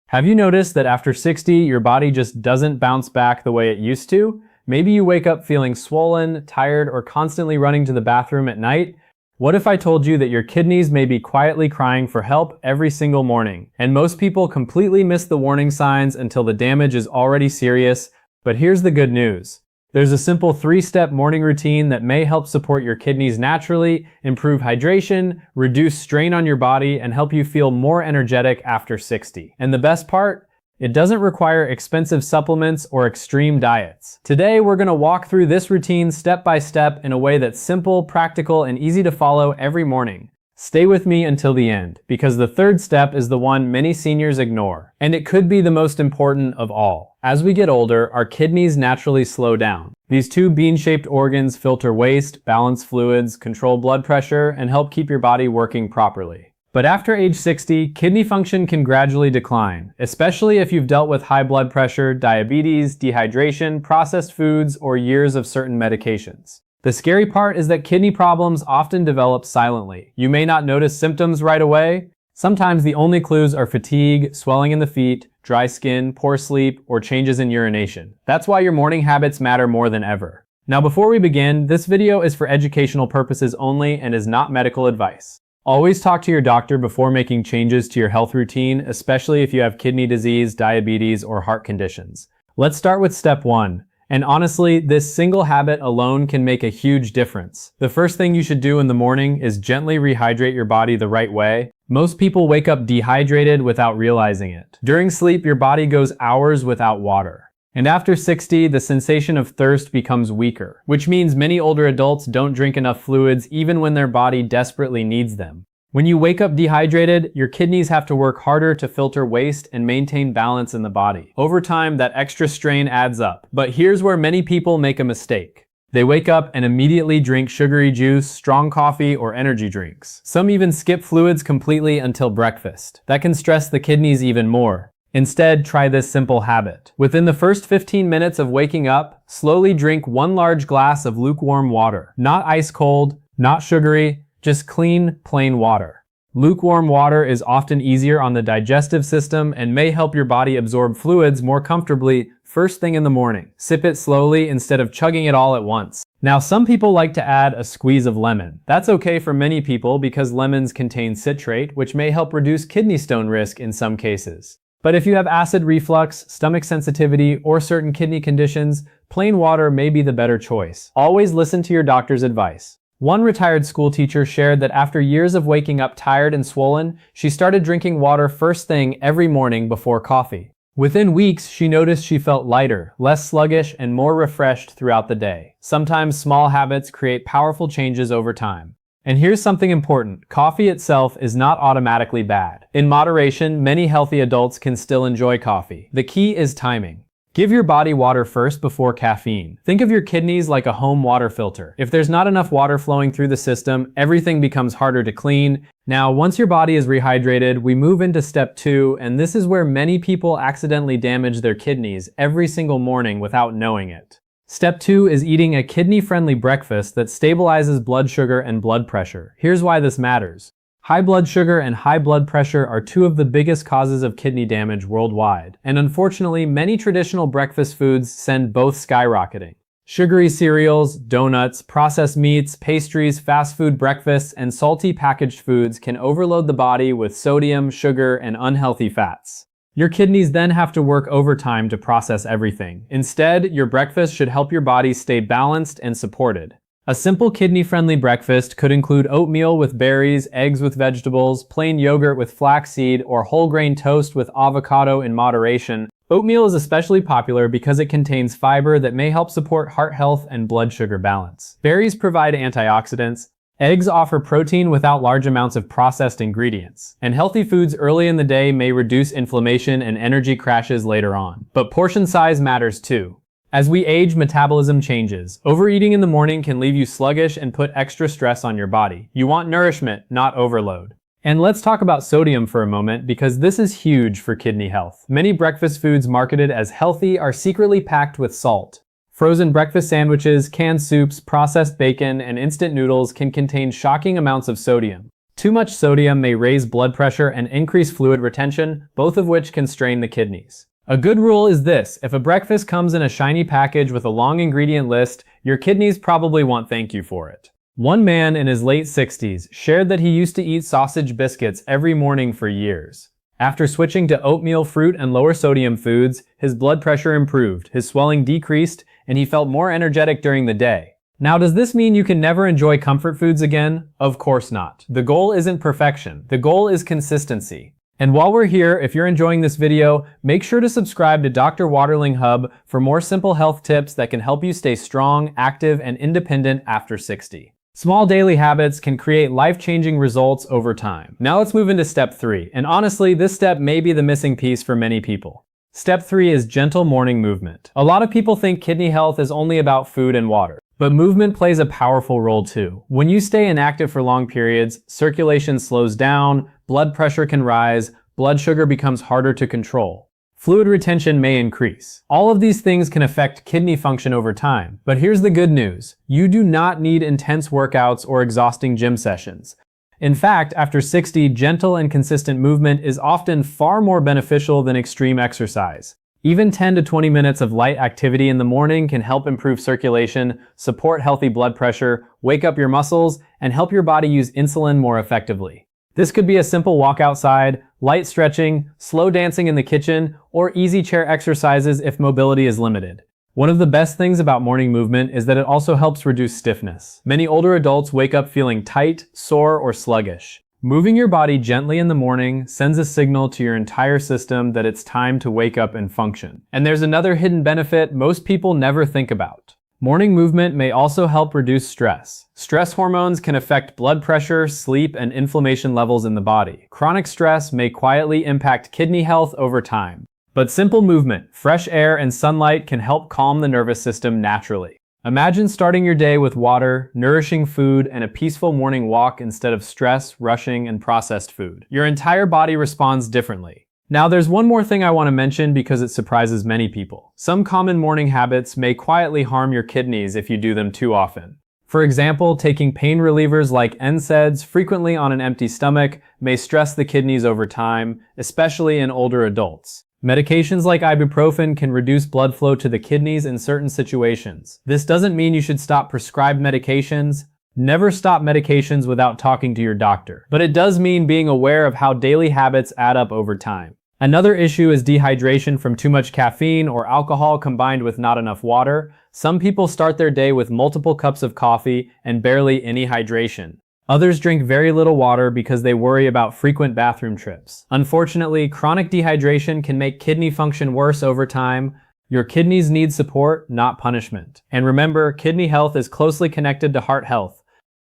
Have you noticed that after 60, your body just doesn't bounce back the way it used to? Maybe you wake up feeling swollen, tired, or constantly running to the bathroom at night. What if I told you that your kidneys may be quietly crying for help every single morning? And most people completely miss the warning signs until the damage is already serious. But here's the good news. There's a simple 3-step morning routine that may help support your kidneys naturally, improve hydration, reduce strain on your body, and help you feel more energetic after 60. And the best part? It doesn't require expensive supplements or extreme diets. Today, we're going to walk through this routine step by step in a way that's simple, practical, and easy to follow every morning. Stay with me until the end, because the third step is the one many seniors ignore, and it could be the most important of all. As we get older, our kidneys naturally slow down. These two bean-shaped organs filter waste, balance fluids, control blood pressure, and help keep your body working properly. But after age 60, kidney function can gradually decline, especially if you've dealt with high blood pressure, diabetes, dehydration, processed foods, or years of certain medications. The scary part is that kidney problems often develop silently. You may not notice symptoms right away. Sometimes the only clues are fatigue, swelling in the feet, dry skin, poor sleep, or changes in urination. That's why your morning habits matter more than ever. Now before we begin, this video is for educational purposes only and is not medical advice. Always talk to your doctor before making changes to your health routine, especially if you have kidney disease, diabetes, or heart conditions. Let's start with step 1. And honestly, this single habit alone can make a huge difference. The first thing you should do in the morning is gently rehydrate your body the right way. Most people wake up dehydrated without realizing it. During sleep, your body goes hours without water. And after 60, the sensation of thirst becomes weaker, which means many older adults don't drink enough fluids even when their body desperately needs them. When you wake up dehydrated, your kidneys have to work harder to filter waste and maintain balance in the body. Over time, that extra strain adds up. But here's where many people make a mistake. They wake up and immediately drink sugary juice, strong coffee, or energy drinks. Some even skip fluids completely until breakfast. That can stress the kidneys even more. Instead, try this simple habit. Within the first 15 minutes of waking up, slowly drink 1 large glass of lukewarm water. Not ice cold, not sugary, just clean, plain water. Lukewarm water is often easier on the digestive system and may help your body absorb fluids more comfortably first thing in the morning. Sip it slowly instead of chugging it all at once. Now, some people like to add a squeeze of lemon. That's okay for many people because lemons contain citrate, which may help reduce kidney stone risk in some cases. But if you have acid reflux, stomach sensitivity, or certain kidney conditions, plain water may be the better choice. Always listen to your doctor's advice. One retired school teacher shared that after years of waking up tired and swollen, she started drinking water first thing every morning before coffee. Within weeks, she noticed she felt lighter, less sluggish, and more refreshed throughout the day. Sometimes small habits create powerful changes over time. And here's something important. Coffee itself is not automatically bad. In moderation, many healthy adults can still enjoy coffee. The key is timing. Give your body water first before caffeine. Think of your kidneys like a home water filter. If there's not enough water flowing through the system, everything becomes harder to clean. Now, once your body is rehydrated, we move into step 2, and this is where many people accidentally damage their kidneys every single morning without knowing it. Step 2 is eating a kidney-friendly breakfast that stabilizes blood sugar and blood pressure. Here's why this matters. High blood sugar and high blood pressure are 2 of the biggest causes of kidney damage worldwide, and unfortunately, many traditional breakfast foods send both skyrocketing. Sugary cereals, donuts, processed meats, pastries, fast food breakfasts, and salty packaged foods can overload the body with sodium, sugar, and unhealthy fats. Your kidneys then have to work overtime to process everything. Instead, your breakfast should help your body stay balanced and supported. A simple kidney-friendly breakfast could include oatmeal with berries, eggs with vegetables, plain yogurt with flaxseed, or whole grain toast with avocado in moderation. Oatmeal is especially popular because it contains fiber that may help support heart health and blood sugar balance. Berries provide antioxidants. Eggs offer protein without large amounts of processed ingredients. And healthy foods early in the day may reduce inflammation and energy crashes later on. But portion size matters too. As we age, metabolism changes. Overeating in the morning can leave you sluggish and put extra stress on your body. You want nourishment, not overload. And let's talk about sodium for a moment because this is huge for kidney health. Many breakfast foods marketed as healthy are secretly packed with salt. Frozen breakfast sandwiches, canned soups, processed bacon, and instant noodles can contain shocking amounts of sodium. Too much sodium may raise blood pressure and increase fluid retention, both of which can strain the kidneys. A good rule is this: if a breakfast comes in a shiny package with a long ingredient list, your kidneys probably won't thank you for it. One man in his late 60s shared that he used to eat sausage biscuits every morning for years. After switching to oatmeal, fruit, and lower sodium foods, his blood pressure improved, his swelling decreased, and he felt more energetic during the day. Now, does this mean you can never enjoy comfort foods again? Of course not. The goal isn't perfection. The goal is consistency. And while we're here, if you're enjoying this video, make sure to subscribe to Dr. Waterling Hub for more simple health tips that can help you stay strong, active, and independent after 60. Small daily habits can create life-changing results over time. Now let's move into step 3, and honestly, this step may be the missing piece for many people. Step 3 is gentle morning movement. A lot of people think kidney health is only about food and water, but movement plays a powerful role too. When you stay inactive for long periods, circulation slows down, blood pressure can rise, blood sugar becomes harder to control. Fluid retention may increase. All of these things can affect kidney function over time. But here's the good news: you do not need intense workouts or exhausting gym sessions. In fact, after 60, gentle and consistent movement is often far more beneficial than extreme exercise. Even 10 to 20 minutes of light activity in the morning can help improve circulation, support healthy blood pressure, wake up your muscles, and help your body use insulin more effectively. This could be a simple walk outside, light stretching, slow dancing in the kitchen, or easy chair exercises if mobility is limited. One of the best things about morning movement is that it also helps reduce stiffness. Many older adults wake up feeling tight, sore, or sluggish. Moving your body gently in the morning sends a signal to your entire system that it's time to wake up and function. And there's another hidden benefit most people never think about. Morning movement may also help reduce stress. Stress hormones can affect blood pressure, sleep, and inflammation levels in the body. Chronic stress may quietly impact kidney health over time. But simple movement, fresh air, and sunlight can help calm the nervous system naturally. Imagine starting your day with water, nourishing food, and a peaceful morning walk instead of stress, rushing, and processed food. Your entire body responds differently. Now, there's one more thing I want to mention because it surprises many people. Some common morning habits may quietly harm your kidneys if you do them too often. For example, taking pain relievers like NSAIDs frequently on an empty stomach may stress the kidneys over time, especially in older adults. Medications like ibuprofen can reduce blood flow to the kidneys in certain situations. This doesn't mean you should stop prescribed medications. Never stop medications without talking to your doctor. But it does mean being aware of how daily habits add up over time. Another issue is dehydration from too much caffeine or alcohol combined with not enough water. Some people start their day with multiple cups of coffee and barely any hydration. Others drink very little water because they worry about frequent bathroom trips. Unfortunately, chronic dehydration can make kidney function worse over time. Your kidneys need support, not punishment. And remember, kidney health is closely connected to heart health.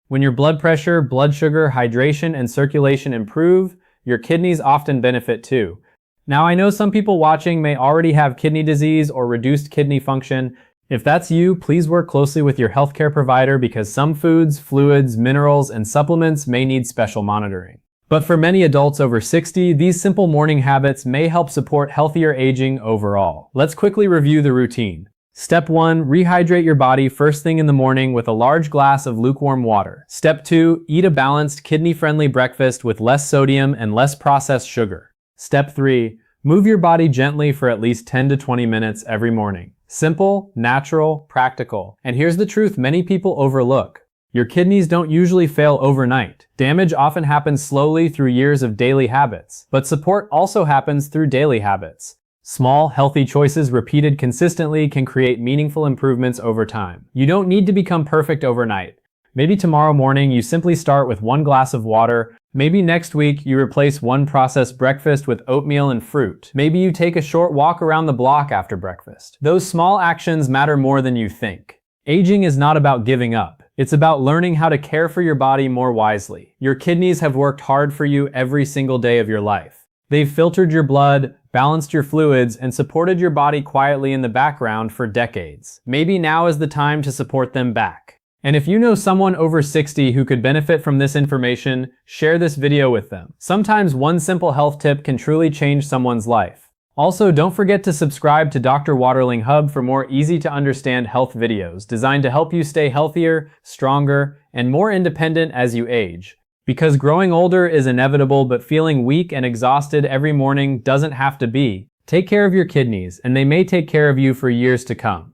When your blood pressure, blood sugar, hydration, and circulation improve, your kidneys often benefit too. Now, I know some people watching may already have kidney disease or reduced kidney function. If that's you, please work closely with your healthcare provider because some foods, fluids, minerals, and supplements may need special monitoring. But for many adults over 60, these simple morning habits may help support healthier aging overall. Let's quickly review the routine. Step 1, rehydrate your body first thing in the morning with a large glass of lukewarm water. Step 2, eat a balanced, kidney-friendly breakfast with less sodium and less processed sugar. Step 3, move your body gently for at least 10 to 20 minutes every morning. Simple, natural, practical. And here's the truth many people overlook. Your kidneys don't usually fail overnight. Damage often happens slowly through years of daily habits. But support also happens through daily habits. Small, healthy choices repeated consistently can create meaningful improvements over time. You don't need to become perfect overnight. Maybe tomorrow morning you simply start with 1 glass of water. Maybe next week you replace 1 processed breakfast with oatmeal and fruit. Maybe you take a short walk around the block after breakfast. Those small actions matter more than you think. Aging is not about giving up. It's about learning how to care for your body more wisely. Your kidneys have worked hard for you every single day of your life. They've filtered your blood, balanced your fluids, and supported your body quietly in the background for decades. Maybe now is the time to support them back. And if you know someone over 60 who could benefit from this information, share this video with them. Sometimes one simple health tip can truly change someone's life. Also, don't forget to subscribe to Dr. Waterling Hub for more easy-to-understand health videos designed to help you stay healthier, stronger, and more independent as you age. Because growing older is inevitable, but feeling weak and exhausted every morning doesn't have to be. Take care of your kidneys, and they may take care of you for years to come.